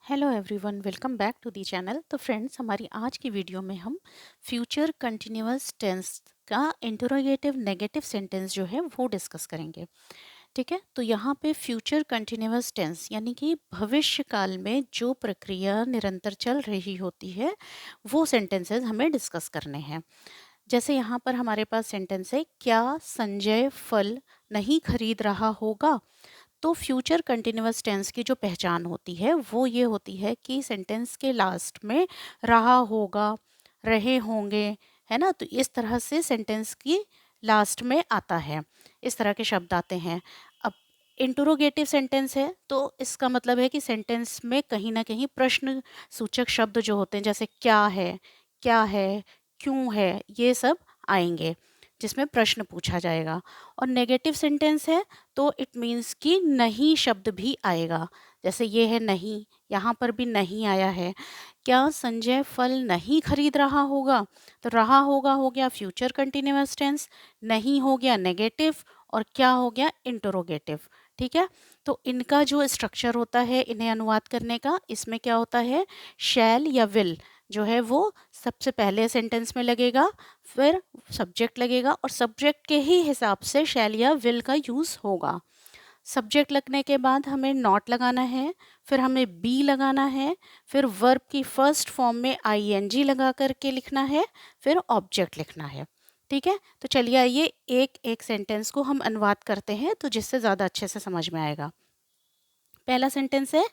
Hello everyone, welcome back to the channel. तो friends, हमारी आज की वीडियो में हम फ्यूचर कंटिन्यूअस टेंस का इंटरोगेटिव नेगेटिव सेंटेंस जो है वो डिस्कस करेंगे। ठीक है, तो यहाँ पे फ्यूचर कंटिन्यूअस टेंस यानी कि भविष्य काल में जो प्रक्रिया निरंतर चल रही होती है वो सेंटेंसेस हमें डिस्कस करने हैं। जैसे यहाँ पर हमारे पास सेंटेंस है, क्या संजय फल नहीं खरीद रहा होगा। तो फ्यूचर कंटिन्यूअस टेंस की जो पहचान होती है वो ये होती है कि सेंटेंस के लास्ट में रहा होगा, रहे होंगे, है ना। तो इस तरह से सेंटेंस की लास्ट में आता है, इस तरह के शब्द आते हैं। अब इंटरोगेटिव सेंटेंस है तो इसका मतलब है कि सेंटेंस में कहीं ना कहीं प्रश्न सूचक शब्द जो होते हैं, जैसे क्या है, क्यों है, ये सब आएंगे जिसमें प्रश्न पूछा जाएगा। और नेगेटिव सेंटेंस है तो इट मीन्स कि नहीं शब्द भी आएगा। जैसे ये है नहीं, यहाँ पर भी नहीं आया है। क्या संजय फल नहीं खरीद रहा होगा। तो रहा होगा हो गया फ्यूचर कंटिन्यूअस टेंस, नहीं हो गया नेगेटिव, और क्या हो गया इंटरोगेटिव। ठीक है, तो इनका जो स्ट्रक्चर होता है इन्हें अनुवाद करने का, इसमें क्या होता है, शैल या विल जो है वो सबसे पहले सेंटेंस में लगेगा, फिर सब्जेक्ट लगेगा और सब्जेक्ट के ही हिसाब से शैल या विल का यूज़ होगा। सब्जेक्ट लगने के बाद हमें नॉट लगाना है, फिर हमें बी लगाना है, फिर वर्ब की फर्स्ट फॉर्म में आईएनजी लगा करके लिखना है, फिर ऑब्जेक्ट लिखना है। ठीक है, तो चलिए आइए एक एक सेंटेंस को हम अनुवाद करते हैं तो जिससे ज़्यादा अच्छे से समझ में आएगा। पहला सेंटेंस है,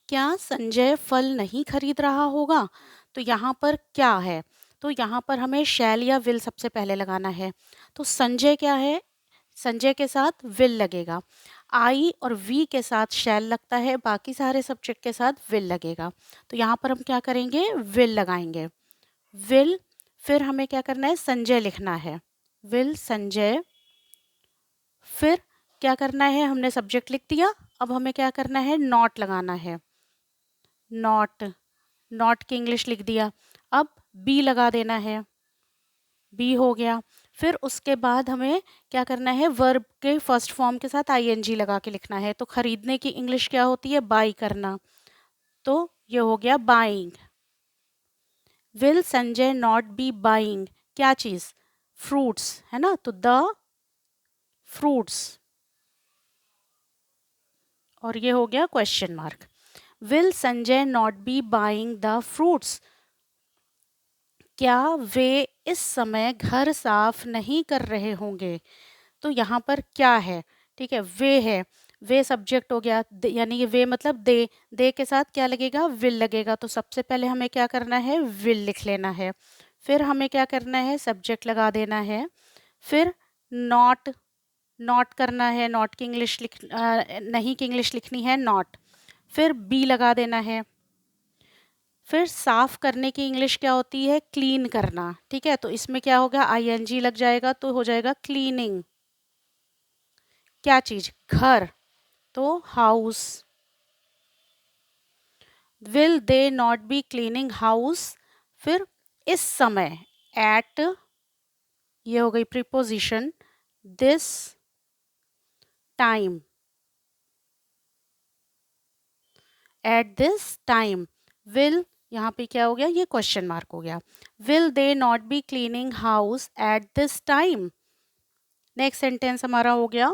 क्या संजय फल नहीं खरीद रहा होगा। तो यहाँ पर क्या है, तो यहाँ पर हमें शैल या विल सबसे पहले लगाना है। तो संजय क्या है, संजय के साथ विल लगेगा। आई और वी के साथ शैल लगता है, बाकी सारे सब्जेक्ट के साथ विल लगेगा। तो यहाँ पर हम क्या करेंगे, विल लगाएंगे। विल, फिर हमें क्या करना है, संजय लिखना है, विल संजय। फिर क्या करना है, हमने सब्जेक्ट लिख दिया, अब हमें क्या करना है, नॉट लगाना है। नॉट, नॉट की इंग्लिश लिख दिया। अब बी लगा देना है, बी हो गया। फिर उसके बाद हमें क्या करना है, वर्ब के फर्स्ट फॉर्म के साथ आईएनजी लगा के लिखना है। तो खरीदने की इंग्लिश क्या होती है, बाई करना। तो ये हो गया buying. Will Sanjay not be buying, क्या चीज, फ्रूट्स, है ना। तो द फ्रूट्स, और ये हो गया question mark. Will Sanjay not be buying the fruits, क्या वे इस समय घर साफ नहीं कर रहे होंगे। तो यहाँ पर क्या है, ठीक है, वे है, वे सब्जेक्ट हो गया, यानी कि वे मतलब दे के साथ क्या लगेगा, विल लगेगा। तो सबसे पहले हमें क्या करना है, विल लिख लेना है। फिर हमें क्या करना है, सब्जेक्ट लगा देना है। फिर नॉट, नॉट करना है, नॉट की इंग्लिश नहीं की इंग्लिश लिखनी है नॉट। फिर बी लगा देना है। फिर साफ करने की इंग्लिश क्या होती है, क्लीन करना। ठीक है, तो इसमें क्या होगा, आईएनजी लग जाएगा तो हो जाएगा क्लीनिंग। क्या चीज, घर, तो house. Will they not be cleaning house. फिर इस समय, एट, ये हो गई preposition. This time, at this time. Will, यहाँ पे क्या हो गया, ये क्वेश्चन मार्क हो गया। Will they not be cleaning house at this time. Next sentence हमारा हो गया,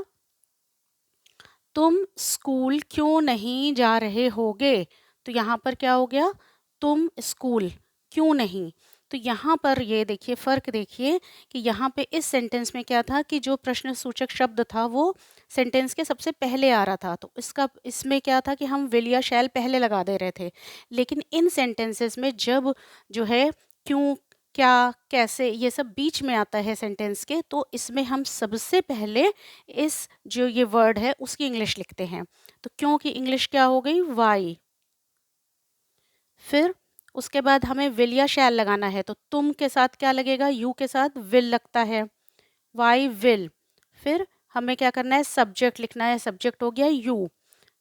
तुम स्कूल क्यों नहीं जा रहे होगे। तो यहाँ पर क्या हो गया, तुम स्कूल क्यों नहीं। तो यहाँ पर ये देखिए फ़र्क, देखिए कि यहाँ पे इस सेंटेंस में क्या था कि जो प्रश्न सूचक शब्द था वो सेंटेंस के सबसे पहले आ रहा था, तो इसका इसमें क्या था कि हम विल या शैल पहले लगा दे रहे थे। लेकिन इन सेंटेंसेस में जब जो है क्यों, क्या, कैसे, ये सब बीच में आता है सेंटेंस के, तो इसमें हम सबसे पहले इस जो ये वर्ड है उसकी इंग्लिश लिखते हैं। तो क्यों की इंग्लिश क्या हो गई, वाई। फिर उसके बाद हमें विल या शैल लगाना है, तो तुम के साथ क्या लगेगा, यू के साथ विल लगता है, वाई विल। फिर हमें क्या करना है, सब्जेक्ट लिखना है, सब्जेक्ट हो गया यू।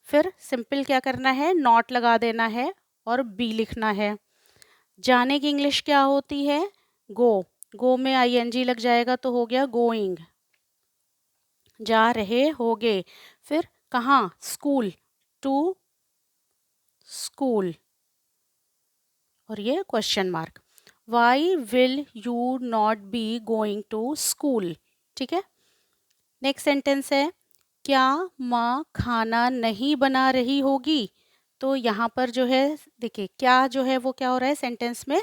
फिर सिंपल क्या करना है, नॉट लगा देना है और बी लिखना है। जाने की इंग्लिश क्या होती है, गो, गो में आईएनजी लग जाएगा तो हो गया गोइंग, जा रहे होगे। फिर कहाँ, स्कूल, टू स्कूल। और ये question mark. Why will you not be going to school. ठीक है, नेक्स्ट सेंटेंस है, क्या माँ खाना नहीं बना रही होगी। तो यहाँ पर जो है देखिए क्या जो है वो क्या हो रहा है सेंटेंस में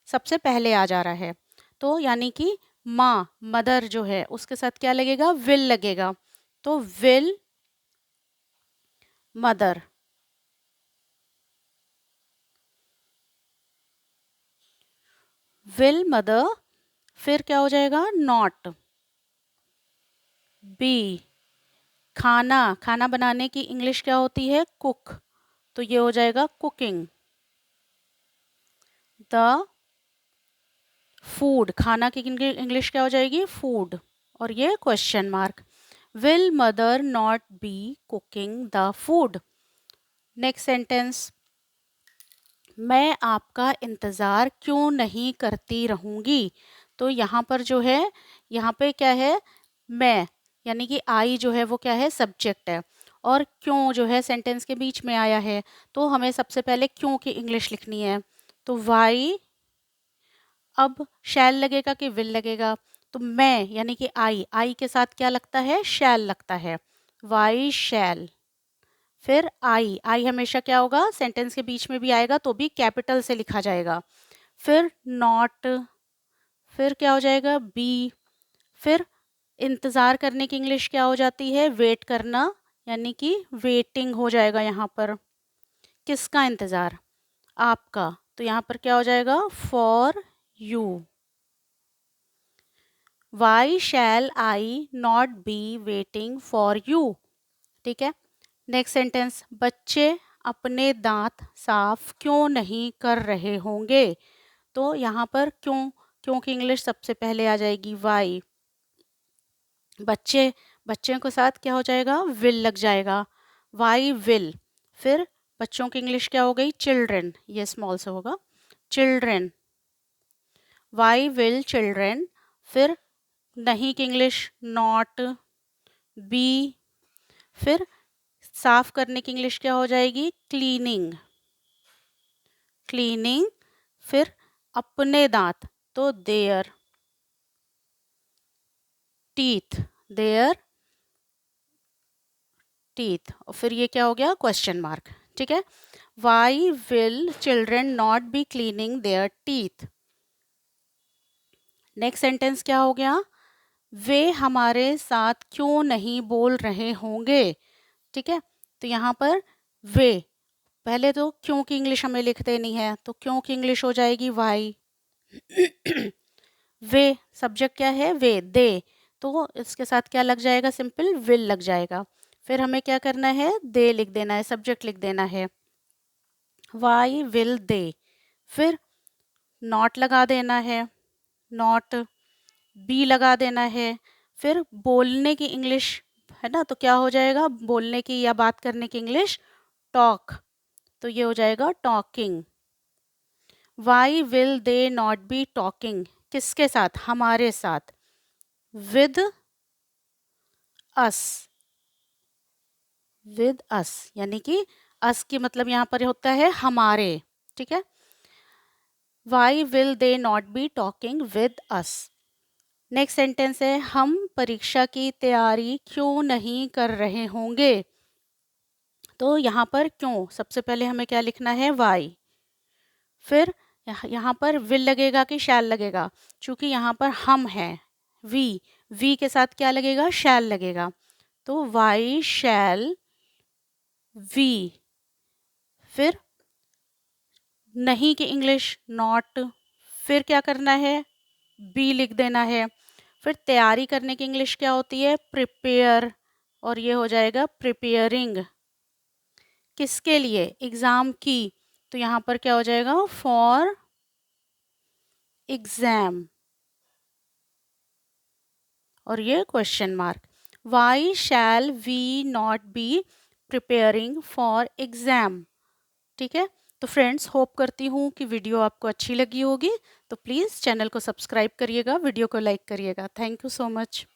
सबसे पहले आ जा रहा है। तो यानी कि माँ मदर जो है उसके साथ क्या लगेगा, विल लगेगा। तो विल मदर, विल मदर, फिर क्या हो जाएगा, नॉट बी, खाना, खाना बनाने की इंग्लिश क्या होती है, कुक, तो ये हो जाएगा कुकिंग। द फूड, खाना की इंग्लिश क्या हो जाएगी, फूड, और ये question mark. Will mother not be cooking the food. Next sentence, मैं आपका इंतज़ार क्यों नहीं करती रहूँगी। तो यहाँ पर जो है, यहाँ पे क्या है, मैं यानी कि आई जो है वो क्या है, सब्जेक्ट है, और क्यों जो है सेंटेंस के बीच में आया है। तो हमें सबसे पहले क्यों की इंग्लिश लिखनी है। तो वाई, अब शैल लगेगा कि विल लगेगा। तो मैं यानी कि आई के साथ क्या लगता है, शैल लगता है, वाई शैल। फिर आई हमेशा क्या होगा, सेंटेंस के बीच में भी आएगा तो भी कैपिटल से लिखा जाएगा। फिर नॉट, फिर क्या हो जाएगा, बी, फिर इंतज़ार करने की इंग्लिश क्या हो जाती है, वेट करना, यानी कि वेटिंग हो जाएगा यहाँ पर। किसका इंतज़ार, आपका, तो यहाँ पर क्या हो जाएगा, for you. Why shall I not be waiting for you. ठीक है, नेक्स्ट सेंटेंस, बच्चे अपने दांत साफ क्यों नहीं कर रहे होंगे। तो यहाँ पर क्यों, क्यों की इंग्लिश सबसे पहले आ जाएगी, वाई। बच्चे, बच्चों के साथ क्या हो जाएगा, विल लग जाएगा, वाई विल। फिर बच्चों की इंग्लिश क्या हो गई, चिल्ड्रेन, ये स्मॉल से होगा, चिल्ड्रेन, वाई विल चिल्ड्रेन। फिर नहीं की इंग्लिश नॉट बी, फिर साफ करने की इंग्लिश क्या हो जाएगी, क्लीनिंग, क्लीनिंग। फिर अपने दांत, तो देयर टीथ, देयर टीथ, और फिर ये क्या हो गया, क्वेश्चन मार्क। ठीक है, why will children not be cleaning their teeth. Next sentence क्या हो गया, वे हमारे साथ क्यों नहीं बोल रहे होंगे। ठीक है, तो यहाँ पर वे, पहले तो क्यों की इंग्लिश हमें लिख देनी है, तो क्यों की इंग्लिश हो जाएगी वाई। वे, सब्जेक्ट क्या है, वे, दे, तो इसके साथ क्या लग जाएगा, सिंपल विल लग जाएगा। फिर हमें क्या करना है, दे लिख देना है, सब्जेक्ट लिख देना है, वाई विल दे। फिर नॉट लगा देना है, नॉट, बी लगा देना है। फिर बोलने की इंग्लिश है ना, तो क्या हो जाएगा, बोलने की या बात करने की इंग्लिश, टॉक, तो ये हो जाएगा talking. Why will they not be talking, किसके साथ, हमारे साथ, विद अस, विद अस, यानी कि अस की मतलब यहाँ पर होता है हमारे। ठीक है, why will they not be talking with us. Next sentence है, हम परीक्षा की तैयारी क्यों नहीं कर रहे होंगे। तो यहाँ पर क्यों, सबसे पहले हमें क्या लिखना है, वाई। फिर यहाँ पर विल लगेगा कि शैल लगेगा, क्योंकि यहाँ पर हम हैं, वी के साथ क्या लगेगा, शैल लगेगा, तो वाई शैल वी। फिर नहीं की इंग्लिश नॉट, फिर क्या करना है, बी लिख देना है। फिर तैयारी करने की इंग्लिश क्या होती है, प्रिपेयर, और ये हो जाएगा प्रिपेयरिंग, किसके लिए, एग्ज़ाम की, तो यहाँ पर क्या हो जाएगा, फॉर एग्ज़ाम, और ये question mark. Why shall we not be preparing for exam. ठीक है, तो फ्रेंड्स होप करती हूँ कि वीडियो आपको अच्छी लगी होगी, तो प्लीज़ चैनल को सब्सक्राइब करिएगा, वीडियो को लाइक करिएगा। Thank you so much.